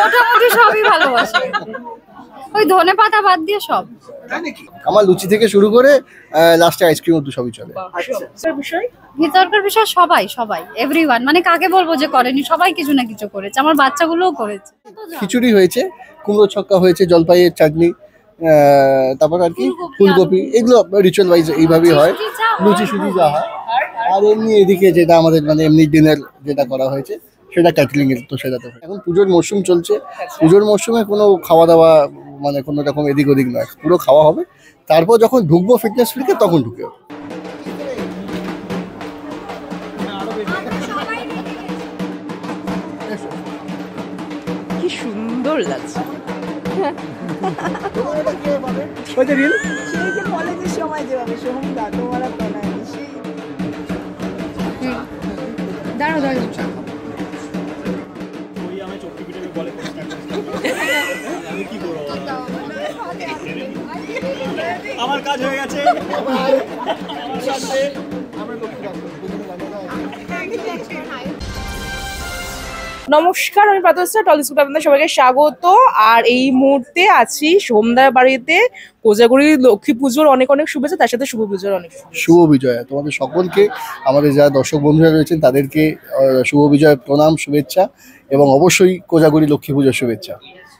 মোটামুটি সবই ভালোবাসি, ওই ধনে পাতা বাদ দিয়ে সব। আমার লুচি থেকে শুরু করে লাস্টে আইসক্রিম অব্দি সবই চলে। বিতর্কের বিষয় সবাই সবাই এভরিওয়ান, মানে কাকে বলবো যে করেনি, সবাই কিছু না কিছু করেছে, আমার বাচ্চাগুলোও করেছে। খিচুড়ি হয়েছে, কুমড়ো ছক্কা হয়েছে, জলপাইয়ের চাটনি, তারপর আর কি ফুলকপি, এগুলো রিচুয়াল ওয়াইজ এইভাবেই হয়। লুচি সুজি যা হয়, আর এমনি এদিকে যেটা আমাদের মানে এমনি ডিনার যেটা করা হয়েছে সেটা ক্যাটারিং এর, তো সেটা তো এখন পুজোর মরশুম চলছে। পুজোর মরশুমে কোনো খাওয়া দাওয়া মানে কোনো রকম এদিক ওদিক নয়, পুরো খাওয়া হবে। তারপর যখন ঢুকবো ফিটনেস ফিল্ডে তখন ঢুকে কি সুন্দর লাগছে। কলেজের সময় যেভাবে সোহমদা তোমার দাঁড়ো দাঁড়ো, আমার কাজ হয়ে গেছে। নমস্কার, আমি প্রাতঃস্থা টলিস্কোপ, আপনাদের সবাইকে স্বাগত। আর এই মুহূর্তে আছি সোমদার বাড়িতে। কোজাগরি লক্ষ্মী পুজোর অনেক অনেক শুভেচ্ছা, তার সাথে শুভ পুজোর অনেক শুভ বিজয়া তোমাদের সকলকে, আমাদের যারা দর্শক বন্ধুরা রয়েছেন তাদেরকে শুভ বিজয় প্রণাম, শুভেচ্ছা, এবং অবশ্যই কোজাগরি লক্ষ্মী পুজোর শুভেচ্ছা।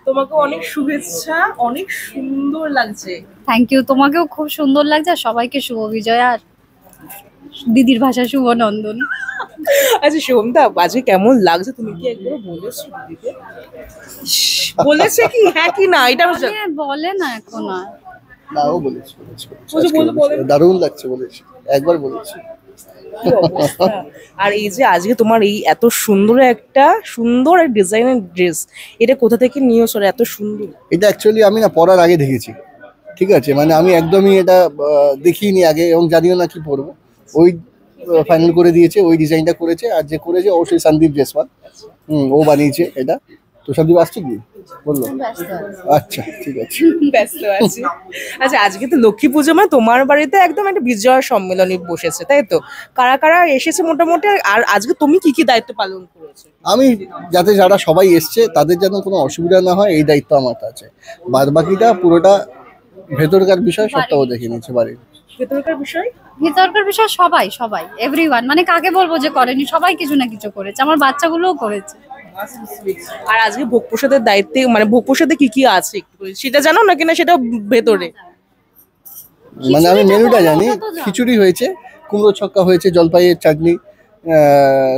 তোমাকে অনেক শুভেচ্ছা, অনেক সুন্দর লাগছে। থ্যাংক ইউ, তোমাকেও খুব সুন্দর লাগছে, আর সবাইকে শুভ বিজয়, আর দিদির ভাষা শুভ নন্দন। আচ্ছা সোমদা, বাজে কেমন লাগছে তুমি কি একবার বলেছো দিদিকে? বলেছে কি হ্যাঁ কি না এটা বলে না এখন, আর নাও বলেছি, দারুণ লাগছে বলেছি, একবার বলেছি। আর এই যে আজকে তোমার এই এত সুন্দর একটা সুন্দর ডিজাইনের ড্রেস, এটা কোথা থেকে নিয়েছো এত সুন্দর? এটা অ্যাকচুয়ালি আমি না পরার আগে দেখেছি, ঠিক আছে, মানে আমি একদমই এটা দেখিনি আগে, এবং জানিও না কি পরবো। ওই ফাইনাল করে দিয়েছে, ওই ডিজাইনটা করেছে, আর যে করেছে অবশ্যই সন্দীপ জেসওয়াল। ও বানিয়েছে এটা। তো সন্দীপ আসছে কি বললো? আচ্ছা ঠিক আছে, ব্যস্ত আছি। আচ্ছা আজকে তো লক্ষ্মী পুজো, মানে তোমার বাড়িতে একদম একটা বিজয়া সম্মেলনী বসেছে, তাই তো? কারা কারা এসেছে মোটামুটি, আর আজকে তুমি কি কি দায়িত্ব পালন করেছো? আমি যাতে যারা সবাই এসছে তাদের যেন কোনো অসুবিধা না হয় এই দায়িত্ব আমার আছে। বাদ বাকিটা পুরোটা ভেতরকার বিষয়, সবটাও দেখে নিচ্ছে বাড়ির ভেতরকার বিষয়। বিতর্কের বিষয় সবাই সবাই এভরিওয়ান, মানে কাকে বলবো যে করেনি, সবাই কিছু না কিছু করেছে, আমার বাচ্চাগুলোও করেছে। আর আজকে ভোগ প্রসাদের দায়িত্বে, মানে ভোগ প্রসাদে কি কি আছে একটু সেটা জানো না কিনা, সেটা ভেতরে মানে আমি মেনুটা জানি। খিচুড়ি হয়েছে, কুমড়ো ছক্কা হয়েছে, জলপাইয়ের চাটনি,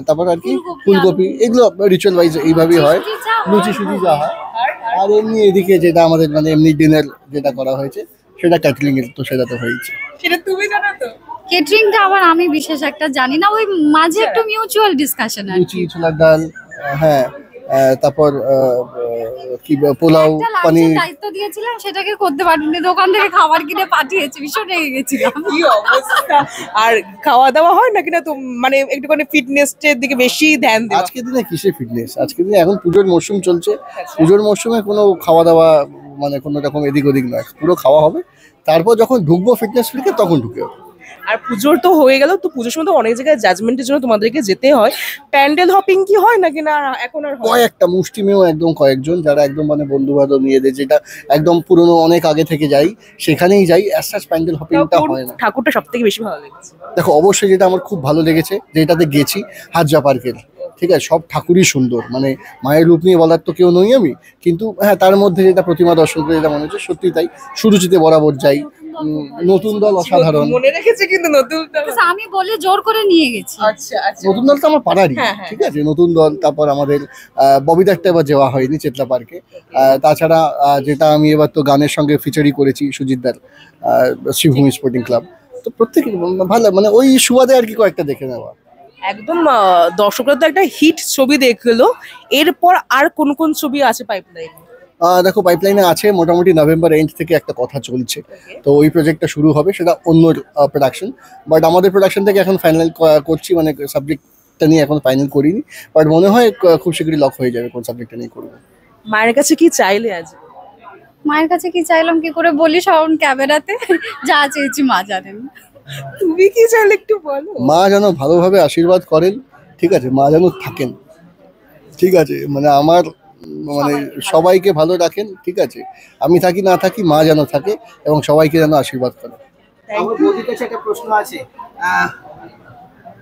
তারপর আর কি ফুলকপি, এগুলো রিচুয়াল ওয়াইজ এইভাবেই হয়। লুচি সুজি যা হয়, আর এমনি এদিকে যেটা আমাদের মানে এমনি ডিনার যেটা করা হয়েছে সেটা ক্যাটারিং এর, তো সেটা তো হয়েছে। সেটা তুমি জানো তো? কেটারিংটা আবার আমি বিশেষ একটা জানি না, ওই মাঝে একটু মিউচুয়াল ডিসকাশন আর লুচি, ছোলার ডাল, হ্যাঁ, তারপর কি পোলাও, পনির। দায়িত্ব দিয়েছিলাম সেটাকে করতে পারিনি, দোকান থেকে খাবার কিনে পাঠিয়েছি, ভীষণ রেগে গেছিলাম। কি অবস্থা! আর খাওয়া দাওয়া হয় নাকি না, তো মানে একটুখানি ফিটনেসের দিকে বেশি ধ্যান দিও? আজকের দিনে কিসের ফিটনেস, আজকের দিনে এখন পুজোর মরশুম চলছে। পুজোর মরশুমে কোনো খাওয়া দাওয়া মানে কোনো রকম এদিক ওদিক নয়, পুরো খাওয়া হবে। তারপর যখন ঢুকবো ফিটনেস ফিল্ডে তখন ঢুকে হবে। আর পুজোর তো হয়ে গেল, তো পুজোর সময় তো অনেক জায়গায় জাজমেন্টের জন্য তোমাদেরকে যেতে হয়। প্যান্ডেল হপিং কি হয় নাকি না এখন আর হয়? কয়েকটা মুষ্টিমেয় একদম কয়েকজন যারা একদম মানে বন্ধু বান্ধব নিজেদের, যেটা একদম পুরনো অনেক আগে থেকে যাই সেখানেই যাই। অ্যাজ সাচ প্যান্ডেল হপিংটা হয় না। ঠাকুরটা সব থেকে বেশি ভালো লেগেছে? দেখো অবশ্যই যেটা আমার খুব ভালো লেগেছে, যেটাতে গেছি, হাজরা পার্কের, ঠিক আছে, সব ঠাকুরই সুন্দর, মানে মায়ের রূপ নিয়ে বলার তো কেউ নই আমি, কিন্তু হ্যাঁ তার মধ্যে যেটা প্রতিমা দর্শন করে যেটা মনে হচ্ছে সত্যি তাই। সুরুচিতে বরাবর যাই, নতুন দল অসাধারণ। মনে রেখেছে কিন্তু নতুন দল, আমি বলে জোর করে নিয়ে গেছি। আচ্ছা আচ্ছা, নতুন দল তো আমার পাড়ারই, ঠিক আছে, নতুন দল। তারপর আমাদের ববিদারটা এবার যাওয়া হয়নি চেতলা পার্কে। তাছাড়া যেটা আমি এবার তো গানের সঙ্গে ফিচারি করেছি সুজিতদার শ্রীভূমি স্পোর্টিং ক্লাব, তো প্রত্যেকে ভালো, মানে ওই সুবাদে আর কি কয়েকটা দেখে নেওয়া। একদম দর্শকরা তো একটা হিট ছবি দেখলো, এরপর আর কোন কোন ছবি আছে পাইপলাইনে? দেখো পাইপলাইনে আছে মোটামুটি নভেম্বর এন্ড থেকে একটা কথা চলছে, তো ওই প্রজেক্টটা শুরু হবে, সেটা অন্য প্রোডাকশন। বাট আমাদের প্রোডাকশন থেকে এখন ফাইনাল করছি, মানে সাবজেক্টটা নিয়ে এখন ফাইনাল করিনি, বাট মনে হয় খুব শীঘ্রই লক হয়ে যাবে কোন সাবজেক্টটা নিয়ে করবো। মায়ের কাছে কি চাইলে আজ? মায়ের কাছে কি চাইলাম কি করে বলি, সব ক্যামেরাতে যা চেয়েছি মা জানেন। তুমি কি চাইলে একটু বলো। মা যেন ভালোভাবে আশীর্বাদ করেন, ঠিক আছে, মা যেন থাকেন, ঠিক আছে, মানে আমার মানে সবাইকে ভালো রাখেন, ঠিক আছে? আমি থাকি না থাকি, মা যেন থাকে এবং সবাইকে যেন আশীর্বাদ করে। আমার বৌদির কাছে একটা প্রশ্ন আছে,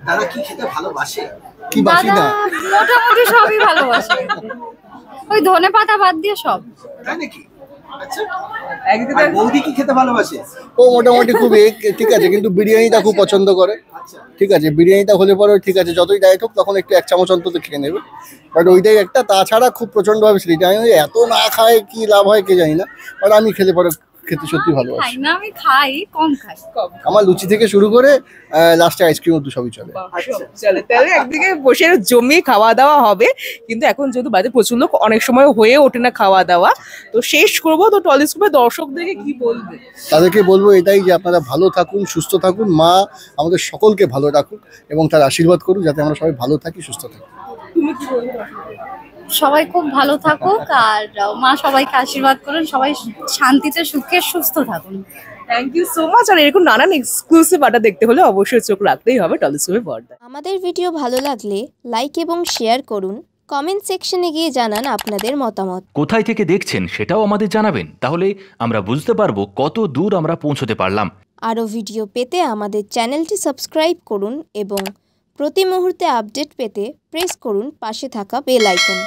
দাদা কি খেতে ভালোবাসে? কি বাসি দাদা না? মোটামুটি সবই ভালোবাসে, ওই ধনে পাতা বাদ দিয়ে সব। তাই নাকি? আচ্ছা, আর বৌদি কি খেতে ভালোবাসে? ও মোটামুটি খুব ঠিক আছে, কিন্তু বিরিয়ানিটা খুব পছন্দ করে। আচ্ছা, ঠিক আছে, বিরিয়ানিটা হলে পরে ঠিক আছে, যতই ডায়েট হোক তখন একটু 1 চামচ অন্তত খেয়ে নেবে, বাট ওইটাই একটা। তাছাড়া খুব প্রচন্ডভাবে স্লিট, আমি এত না খায় কি লাভ হয় কে জানি না, বাট আমি খেলে পরে খেতে সত্যি খাই ভালোবাসি। না, আমি খাই কম খাই। আমার লুচি থেকে শুরু করে লাস্টে আইসক্রিম অব্দি সবই চলে। চলে তাহলে একদিকে বসে জমিয়ে খাওয়া দাওয়া হবে, কিন্তু এখন যেহেতু বাড়িতে প্রচুর লোক, অনেক সময় হয়ে ওঠে না খাওয়া দাওয়া, তো শেষ করবো। তো টলিস্কোপের দর্শকদেরকে কি বলবে? তাদেরকে বলবো এটাই যে আপনারা ভালো থাকুন, সুস্থ থাকুন, মা আমাদের সকলকে ভালো রাখুন এবং তার আশীর্বাদ করুন যাতে আমরা সবাই ভালো থাকি, সুস্থ থাকি। তুমি কি বলবে? সবাই খুব ভালো থাকুক, আর মা সবাইকে আশীর্বাদ করুন, সবাই শান্তিতে সুখে সুস্থ থাকুন। Thank you so much. আর এরকম নানান এক্সক্লুসিভ আড্ডা দেখতে হলে অবশ্যই চোখ রাখতেই হবে টলিস্কোপের পর্দায়। আমাদের ভিডিও ভালো লাগলে লাইক এবং শেয়ার করুন, কমেন্ট সেকশনে গিয়ে জানান আপনাদের মতামত। কোথায় থেকে দেখছেন সেটাও আমাদের জানাবেন, তাহলে আমরা বুঝতে পারবো কত দূর আমরা পৌঁছতে পারলাম। আরও ভিডিও পেতে আমাদের চ্যানেলটি সাবস্ক্রাইব করুন এবং প্রতি মুহূর্তে আপডেট পেতে প্রেস করুন পাশে থাকা বেল আইকন।